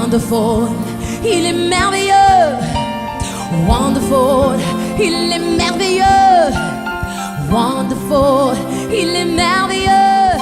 Wonderful, il est merveilleux. Wonderful, il est merveilleux. Wonderful, il est merveilleux.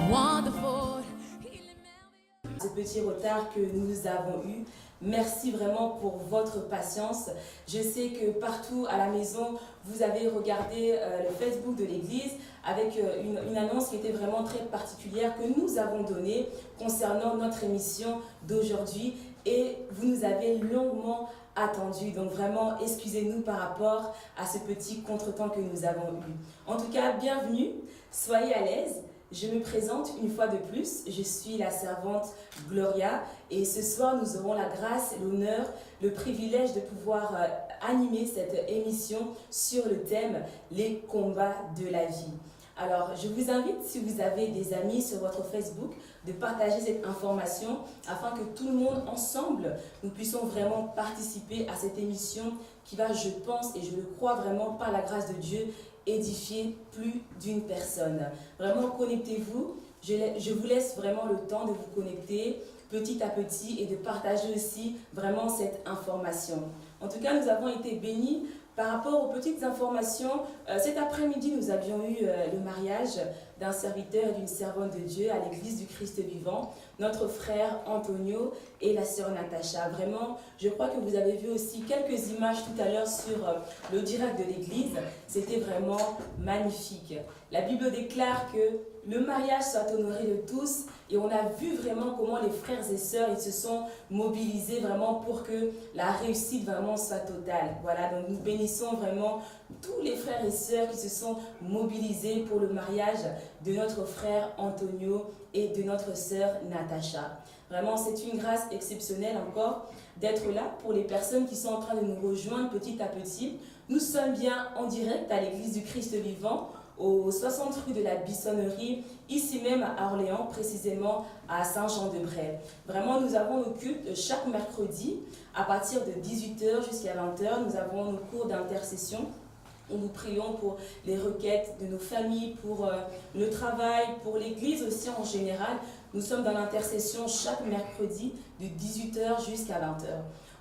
Wonderful, il est merveilleux. Ce petit retard que nous avons eu, merci vraiment pour votre patience. Je sais que partout à la maison, vous avez regardé le Facebook de l'église avec une annonce qui était vraiment très particulière que nous avons donnée concernant notre émission d'aujourd'hui et vous nous avez longuement attendu. Donc vraiment, excusez-nous par rapport à ce petit contretemps que nous avons eu. En tout cas, bienvenue, soyez à l'aise. Je me présente une fois de plus, je suis la servante Gloria et ce soir nous aurons la grâce, l'honneur, le privilège de pouvoir animer cette émission sur le thème « Les combats de la vie ». Alors, je vous invite, si vous avez des amis sur votre Facebook, de partager cette information afin que tout le monde, ensemble, nous puissions vraiment participer à cette émission qui va, je pense et je le crois vraiment par la grâce de Dieu, édifier plus d'une personne. Vraiment, connectez-vous. Je vous laisse vraiment le temps de vous connecter petit à petit et de partager aussi vraiment cette information. En tout cas, nous avons été bénis par rapport aux petites informations. Cet après-midi, nous avions eu le mariage d'un serviteur et d'une servante de Dieu à l'église du Christ vivant, notre frère Antonio et la sœur Natacha. Vraiment, je crois que vous avez vu aussi quelques images tout à l'heure sur le direct de l'église. C'était vraiment magnifique. La Bible déclare que le mariage soit honoré de tous et on a vu vraiment comment les frères et sœurs ils se sont mobilisés vraiment pour que la réussite vraiment soit totale. Voilà, donc nous bénissons vraiment tous les frères et sœurs qui se sont mobilisés pour le mariage de notre frère Antonio et de notre sœur Natacha. Vraiment, c'est une grâce exceptionnelle encore d'être là pour les personnes qui sont en train de nous rejoindre petit à petit. Nous sommes bien en direct à l'église du Christ vivant, au 60 rue de la Bissonnerie, ici même à Orléans, précisément à Saint-Jean-de-Bray. Vraiment, nous avons nos cultes chaque mercredi à partir de 18 h jusqu'à 20 h. Nous avons nos cours d'intercession où nous prions pour les requêtes de nos familles, pour le travail, pour l'église aussi en général. Nous sommes dans l'intercession chaque mercredi de 18 h jusqu'à 20 h.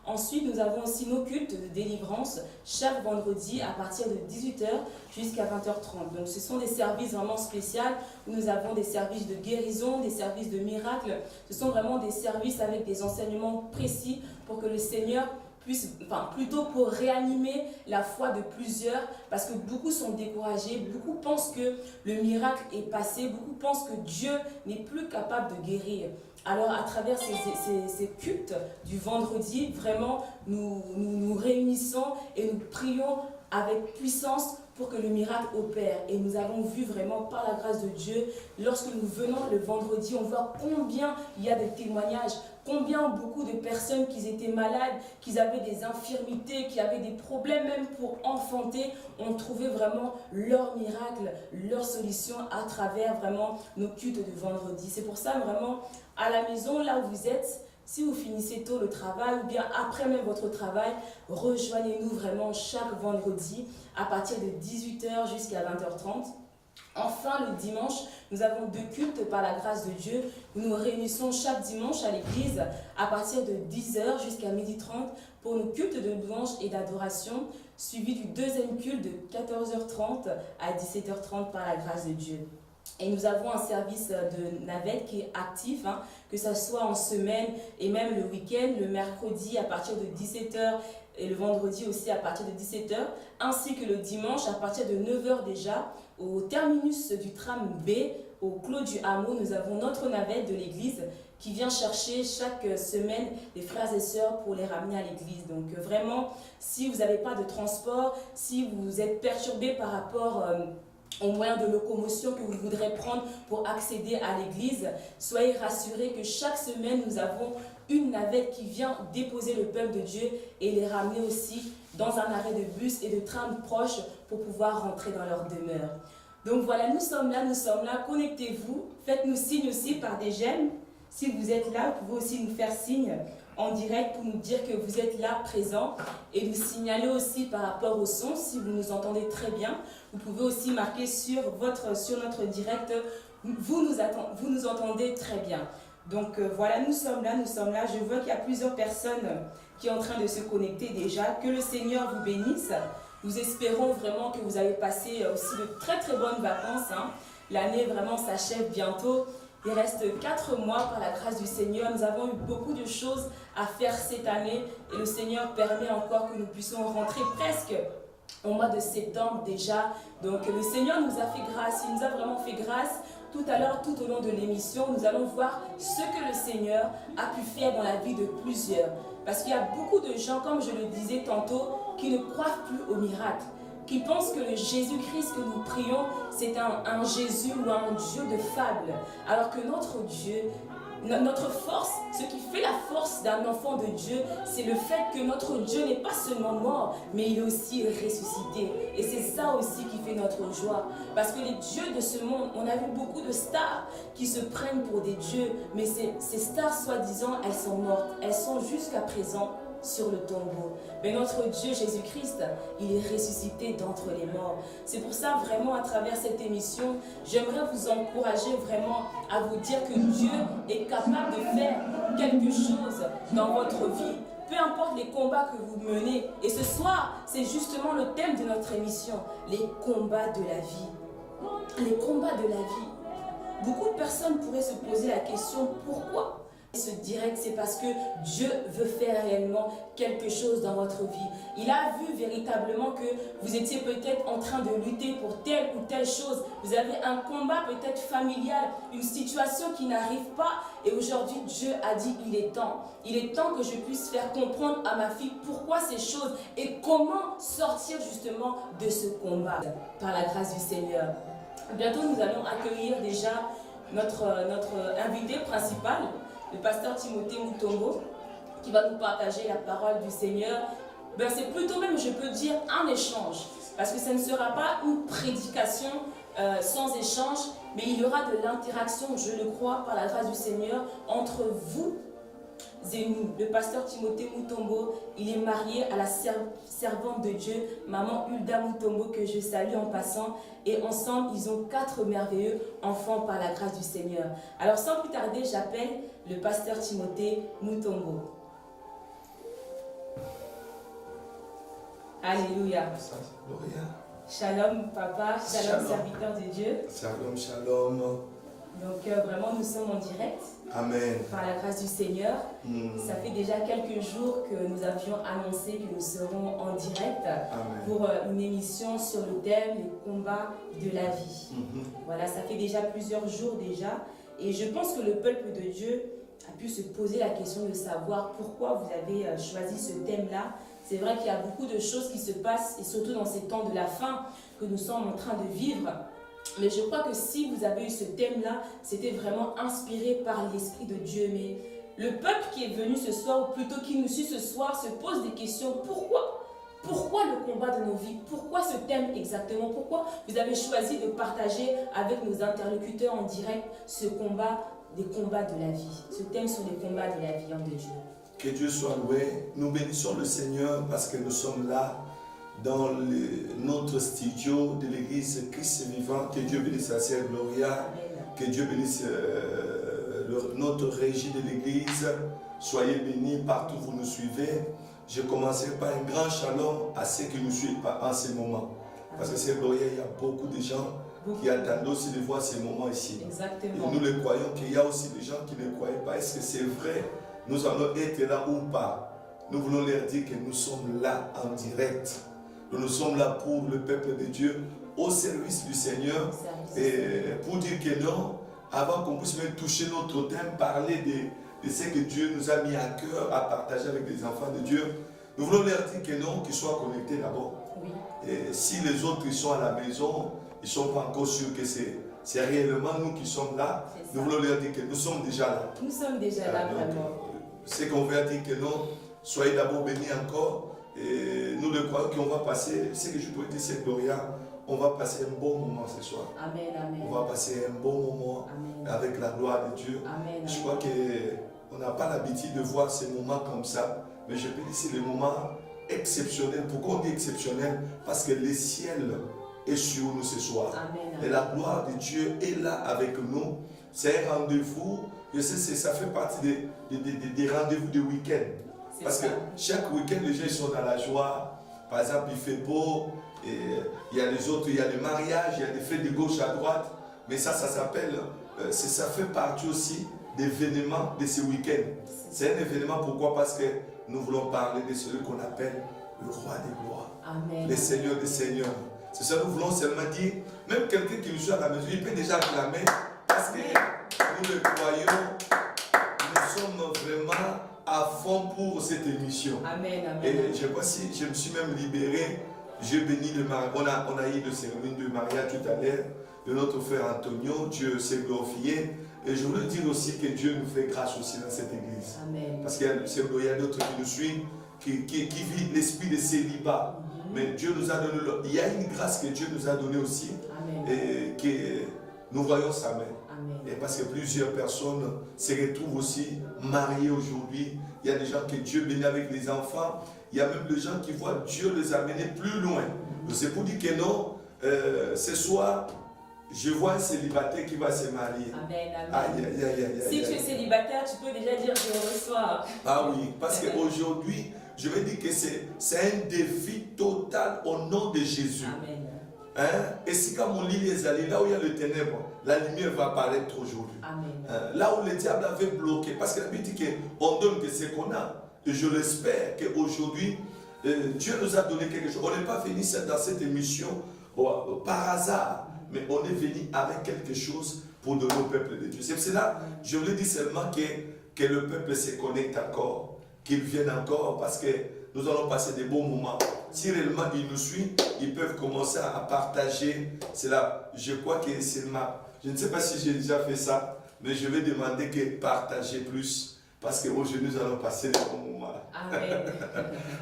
Ensuite, nous avons aussi nos cultes de délivrance chaque vendredi à partir de 18 h jusqu'à 20 h 30. Donc, ce sont des services vraiment spéciaux où nous avons des services de guérison, des services de miracles. Ce sont vraiment des services avec des enseignements précis pour que le Seigneur puisse, plutôt pour réanimer la foi de plusieurs, parce que beaucoup sont découragés, beaucoup pensent que le miracle est passé, beaucoup pensent que Dieu n'est plus capable de guérir. Alors, à travers ces cultes du vendredi, vraiment, nous nous réunissons et nous prions avec puissance pour que le miracle opère. Et nous avons vu vraiment par la grâce de Dieu, lorsque nous venons le vendredi, on voit combien il y a de témoignages, combien beaucoup de personnes qui étaient malades, qui avaient des infirmités, qui avaient des problèmes même pour enfanter, ont trouvé vraiment leur miracle, leur solution à travers vraiment nos cultes de vendredi. C'est pour ça vraiment, à la maison, là où vous êtes, si vous finissez tôt le travail ou bien après même votre travail, rejoignez-nous vraiment chaque vendredi à partir de 18 h jusqu'à 20 h 30. Enfin, le dimanche, nous avons deux cultes par la grâce de Dieu. Nous nous réunissons chaque dimanche à l'église à partir de 10 h jusqu'à 12h30 pour nos cultes de louange et d'adoration, suivi du deuxième culte de 14 h 30 à 17 h 30 par la grâce de Dieu. Et nous avons un service de navette qui est actif, que ce soit en semaine et même le week-end, le mercredi à partir de 17 h et le vendredi aussi à partir de 17 h, ainsi que le dimanche à partir de 9 h déjà. Au terminus du tram B, au clos du hameau, nous avons notre navette de l'église qui vient chercher chaque semaine les frères et sœurs pour les ramener à l'église. Donc vraiment, si vous n'avez pas de transport, si vous êtes perturbé par rapport aux moyens de locomotion que vous voudrez prendre pour accéder à l'église, soyez rassurés que chaque semaine, nous avons une navette qui vient déposer le peuple de Dieu et les ramener aussi dans un arrêt de bus et de tram proche pour pouvoir rentrer dans leur demeure. Donc voilà, nous sommes là, connectez-vous, faites-nous signe aussi par des j'aime. Si vous êtes là, vous pouvez aussi nous faire signe en direct pour nous dire que vous êtes là, présent, et nous signaler aussi par rapport au son, si vous nous entendez très bien. Vous pouvez aussi marquer sur notre direct, vous nous entendez très bien. Donc voilà, nous sommes là. Je vois qu'il y a plusieurs personnes qui sont en train de se connecter déjà. Que le Seigneur vous bénisse. Nous espérons vraiment que vous avez passé aussi de très très bonnes vacances. L'année vraiment s'achève bientôt. Il reste 4 mois par la grâce du Seigneur. Nous avons eu beaucoup de choses à faire cette année et le Seigneur permet encore que nous puissions rentrer presque au mois de septembre déjà. Donc le Seigneur nous a fait grâce, il nous a vraiment fait grâce. Tout à l'heure, tout au long de l'émission, nous allons voir ce que le Seigneur a pu faire dans la vie de plusieurs. Parce qu'il y a beaucoup de gens, comme je le disais tantôt, qui ne croient plus au miracle, qui pensent que le Jésus-Christ que nous prions, c'est un Jésus ou un Dieu de fable. Alors que notre Dieu, notre force, ce qui fait la force d'un enfant de Dieu, c'est le fait que notre Dieu n'est pas seulement mort, mais il est aussi ressuscité. Et c'est ça aussi qui fait notre joie. Parce que les dieux de ce monde, on a vu beaucoup de stars qui se prennent pour des dieux, mais ces stars, soi-disant, elles sont mortes. Elles sont jusqu'à présent sur le tombeau. Mais notre Dieu Jésus-Christ, il est ressuscité d'entre les morts. C'est pour ça vraiment à travers cette émission, j'aimerais vous encourager vraiment à vous dire que Dieu est capable de faire quelque chose dans votre vie. Peu importe les combats que vous menez. Et ce soir, c'est justement le thème de notre émission, les combats de la vie. Les combats de la vie. Beaucoup de personnes pourraient se poser la question, pourquoi ? Ce direct, c'est parce que Dieu veut faire réellement quelque chose dans votre vie. Il a vu véritablement que vous étiez peut-être en train de lutter pour telle ou telle chose. Vous avez un combat peut-être familial, une situation qui n'arrive pas. Et aujourd'hui, Dieu a dit, il est temps. Il est temps que je puisse faire comprendre à ma fille pourquoi ces choses et comment sortir justement de ce combat par la grâce du Seigneur. Bientôt, nous allons accueillir déjà notre invité principal, le pasteur Timothée Mutombo, qui va nous partager la parole du Seigneur. C'est plutôt même, je peux dire, un échange. Parce que ce ne sera pas une prédication sans échange, mais il y aura de l'interaction, je le crois, par la grâce du Seigneur, entre vous et nous. Le pasteur Timothée Mutombo, il est marié à la servante de Dieu, maman Hulda Mutombo, que je salue en passant. Et ensemble, ils ont 4 merveilleux enfants par la grâce du Seigneur. Alors sans plus tarder, j'appelle le pasteur Timothée Mutombo. Alléluia. Shalom papa, shalom serviteur de Dieu. Shalom, shalom. Donc vraiment, nous sommes en direct. Amen. Par la grâce du Seigneur. Ça fait déjà quelques jours que nous avions annoncé que nous serons en direct. Amen. Pour une émission sur le thème les combats de la vie. Voilà, ça fait déjà plusieurs jours déjà. Et je pense que le peuple de Dieu a pu se poser la question de savoir pourquoi vous avez choisi ce thème-là. C'est vrai qu'il y a beaucoup de choses qui se passent, et surtout dans ces temps de la fin que nous sommes en train de vivre. Mais je crois que si vous avez eu ce thème-là, c'était vraiment inspiré par l'Esprit de Dieu. Mais le peuple qui est venu ce soir, ou plutôt qui nous suit ce soir, se pose des questions. Pourquoi le combat de nos vies? Pourquoi ce thème exactement? Pourquoi vous avez choisi de partager avec nos interlocuteurs en direct ce combat, des combats de la vie? Ce thème sur les combats de la vie, homme de Dieu. Que Dieu soit loué. Nous bénissons le Seigneur parce que nous sommes là dans notre studio de l'église Christ vivant. Que Dieu bénisse la sœur Gloria. Amen. Que Dieu bénisse notre régie de l'église. Soyez bénis partout où vous nous suivez. Je commencerai par un grand shalom à ceux qui nous suivent en ce moment. Parce que sœur Gloria, il y a beaucoup de gens qui attendent aussi de voir ces moments ici. Exactement. Et nous le croyons qu'il y a aussi des gens qui ne croyaient pas. Est-ce que c'est vrai? Nous allons être là ou pas? Nous voulons leur dire que nous sommes là en direct. Nous sommes là pour le peuple de Dieu, au service du Seigneur. Et pour dire que non, avant qu'on puisse même toucher notre thème, parler de ce que Dieu nous a mis à cœur à partager avec les enfants de Dieu, nous voulons leur dire que non, qu'ils soient connectés d'abord. Oui. Et si les autres ils sont à la maison, ils ne sont pas encore sûrs que c'est réellement nous qui sommes là, nous voulons leur dire que nous sommes déjà là. Nous sommes déjà là, vraiment. C'est qu'on veut dire que non, soyez d'abord bénis encore. Et nous le croyons qu'on va passer, ce que je peux dire, c'est Gloria, on va passer un bon moment ce soir. Amen, amen. On va passer un bon moment amen. Avec la gloire de Dieu. Amen, je crois qu'on n'a pas l'habitude de voir ces moments comme ça, mais je peux dire que c'est le moment exceptionnel. Pourquoi on dit exceptionnel? Parce que le ciel est sur nous ce soir. Amen, amen. Et la gloire de Dieu est là avec nous. C'est un rendez-vous Je sais, ça fait partie des rendez-vous de week-end. Parce que chaque week-end, les gens ils sont dans la joie. Par exemple, il fait beau, et il y a les autres, il y a les mariages, il y a des fêtes de gauche à droite. Mais ça s'appelle, ça fait partie aussi d'événements de ce week-end. C'est un événement, pourquoi? Parce que nous voulons parler de celui qu'on appelle le roi des gloires. Amen. Le Seigneur des seigneurs. C'est ça, nous voulons seulement dire, même quelqu'un qui nous suit à la maison, il peut déjà acclamer, parce que nous le croyons, nous sommes vraiment à fond pour cette émission. Amen, amen. Et je vois si je me suis même libéré. Je bénis le mariage. On a eu le cérémonie de mariage tout à l'heure de notre frère Antonio. Dieu s'est glorifié. Et je voulais dire aussi que Dieu nous fait grâce aussi dans cette église. Amen. Parce qu'il y a d'autres qui nous suivent, qui vivent l'esprit de célibat. Mais Dieu nous a donné, il y a une grâce que Dieu nous a donnée aussi. Amen. Et que nous voyons sa main. Amen. Et parce que plusieurs personnes se retrouvent aussi mariées aujourd'hui. Il y a des gens que Dieu bénit avec les enfants. Il y a même des gens qui voient Dieu les amener plus loin. C'est pour dire que non, ce soir, je vois un célibataire qui va se marier. Amen, amen. Si tu es célibataire, tu peux déjà dire je reçois. Ah oui, parce qu'aujourd'hui, je vais dire que c'est un défi total au nom de Jésus. Amen. Hein? Et si comme on lit les allées, là où il y a le ténèbre, la lumière va apparaître aujourd'hui. Là où le diable avait bloqué, parce que la Bible dit qu'on donne que ce qu'on a. Et je l'espère qu'aujourd'hui, Dieu nous a donné quelque chose. On n'est pas venu dans cette émission par hasard, mais on est venu avec quelque chose pour donner au peuple de Dieu. C'est pour cela, je voulais dire seulement que le peuple se connecte encore, qu'il vienne encore, parce que nous allons passer des bons moments. Si réellement ils nous suivent, ils peuvent commencer à partager. C'est là, je crois que c'est je ne sais pas si j'ai déjà fait ça, mais je vais demander que partager plus, parce qu'aujourd'hui nous allons passer des bons moments. Amen.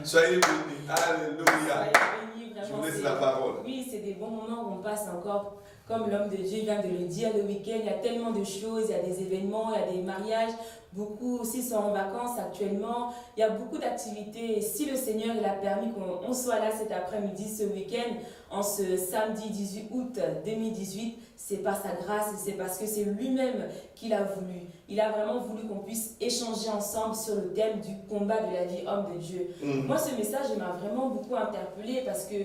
Soyez bénis. Alléluia. Soyez bénis, je vous laisse la parole. Oui, c'est des bons moments où on passe encore. Comme l'homme de Dieu vient de le dire, le week-end, il y a tellement de choses, il y a des événements, il y a des mariages, beaucoup aussi sont en vacances actuellement, il y a beaucoup d'activités. Et si le Seigneur il a permis qu'on soit là cet après-midi, ce week-end, en ce samedi 18 août 2018, c'est par sa grâce et c'est parce que c'est lui-même qu'il a voulu. Il a vraiment voulu qu'on puisse échanger ensemble sur le thème du combat de la vie homme de Dieu. Moi, ce message m'a vraiment beaucoup interpellée parce que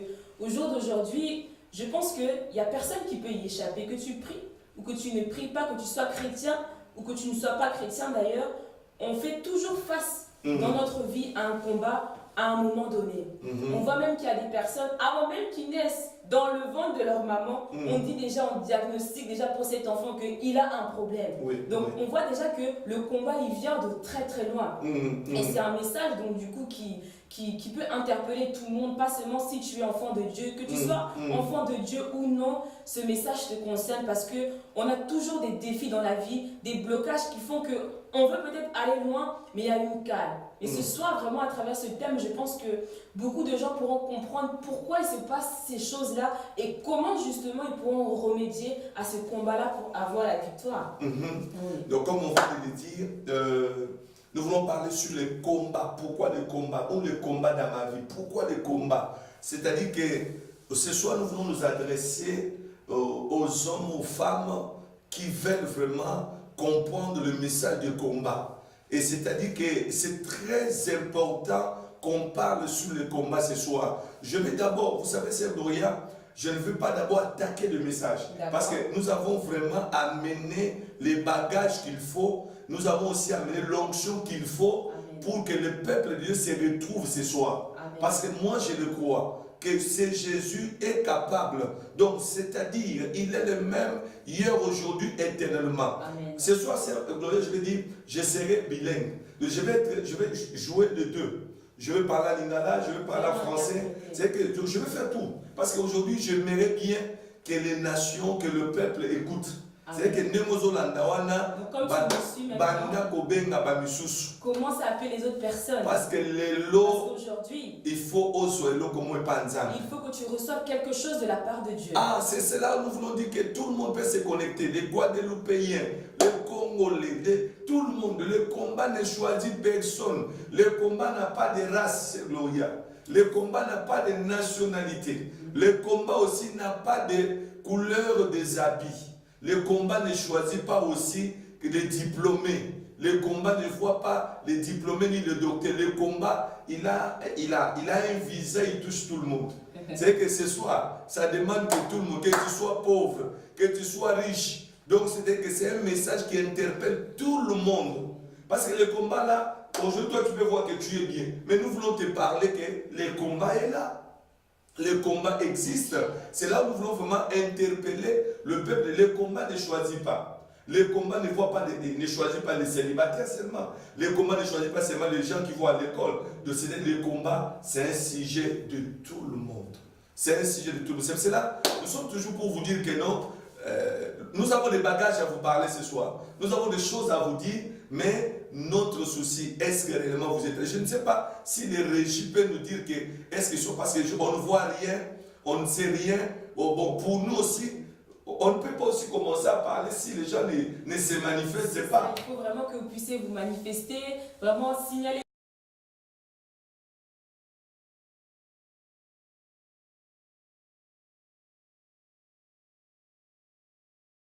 au jour d'aujourd'hui, je pense qu'il n'y a personne qui peut y échapper. Que tu pries ou que tu ne pries pas, que tu sois chrétien ou que tu ne sois pas chrétien d'ailleurs, on fait toujours face dans notre vie à un combat à un moment donné. On voit même qu'il y a des personnes, avant même qu'ils naissent dans le ventre de leur maman, on dit déjà, on diagnostique déjà pour cet enfant qu'il a un problème. Donc on voit déjà que le combat il vient de très très loin. Et c'est un message donc du coup qui peut interpeller tout le monde, pas seulement si tu es enfant de Dieu, que tu sois enfant de Dieu ou non, ce message te concerne parce qu'on a toujours des défis dans la vie, des blocages qui font qu'on veut peut-être aller loin, mais il y a une cale. Et ce soir, vraiment à travers ce thème, je pense que beaucoup de gens pourront comprendre pourquoi il se passe ces choses-là et comment justement ils pourront remédier à ce combat-là pour avoir la victoire. Donc comme on vient de le dire, nous voulons parler sur les combats. Pourquoi les combats? Ou les combats dans ma vie? Pourquoi les combats? C'est-à-dire que ce soir, nous voulons nous adresser aux hommes, aux femmes qui veulent vraiment comprendre le message du combat. Et c'est-à-dire que c'est très important qu'on parle sur le combat ce soir. Je vais d'abord, vous savez, Sœur Doria, je ne veux pas d'abord attaquer le message. Parce que nous avons vraiment amené les bagages qu'il faut. Nous avons aussi amené l'onction qu'il faut pour que le peuple de Dieu se retrouve ce soir. Amen. Parce que moi, je le crois, que c'est Jésus est capable. Donc, c'est-à-dire, il est le même hier, aujourd'hui, éternellement. Amen. Ce soir, je vais dire, je serai bilingue. Je vais jouer les deux. Je vais parler à lingala, je vais parler en français. C'est que je vais faire tout. Parce qu'aujourd'hui, j'aimerais bien que les nations, que le peuple écoute. C'est que commence à appeler les autres personnes. Parce que aujourd'hui, il faut que tu reçoives quelque chose de la part de Dieu. Ah, c'est cela où nous voulons dire que tout le monde peut se connecter. Les Guadeloupéens, les Congolais, tout le monde. Le combat ne choisit personne. Le combat n'a pas de race, Gloria. Le combat n'a pas de nationalité. Le combat aussi n'a pas de couleur des habits. Le combat ne choisit pas aussi les diplômés. Le combat ne voit pas les diplômés ni le docteur. Le combat, il a un visa, il touche tout le monde. C'est que ce soit, ça demande que tout le monde, que tu sois pauvre, que tu sois riche. Donc c'est un message qui interpelle tout le monde. Parce que le combat là, aujourd'hui toi tu peux voir que tu es bien. Mais nous voulons te parler que le combat est là. Le combat existe. C'est là où nous voulons vraiment interpeller le peuple. Le combat ne choisit pas. Le combat ne choisit pas les célibataires seulement. Le combat ne choisit pas seulement les gens qui vont à l'école. Le combat, c'est un sujet de tout le monde. C'est un sujet de tout le monde. C'est cela, nous sommes toujours pour vous dire que non, nous avons des bagages à vous parler ce soir. Nous avons des choses à vous dire, mais notre souci, est-ce que réellement vous êtes... Je ne sais pas si les régimes peuvent nous dire que, est-ce que c'est parce qu'on ne voit rien, on ne sait rien. Bon, pour nous aussi, on ne peut pas aussi commencer à parler si les gens ne se manifestent pas. Il faut vraiment que vous puissiez vous manifester, vraiment signaler.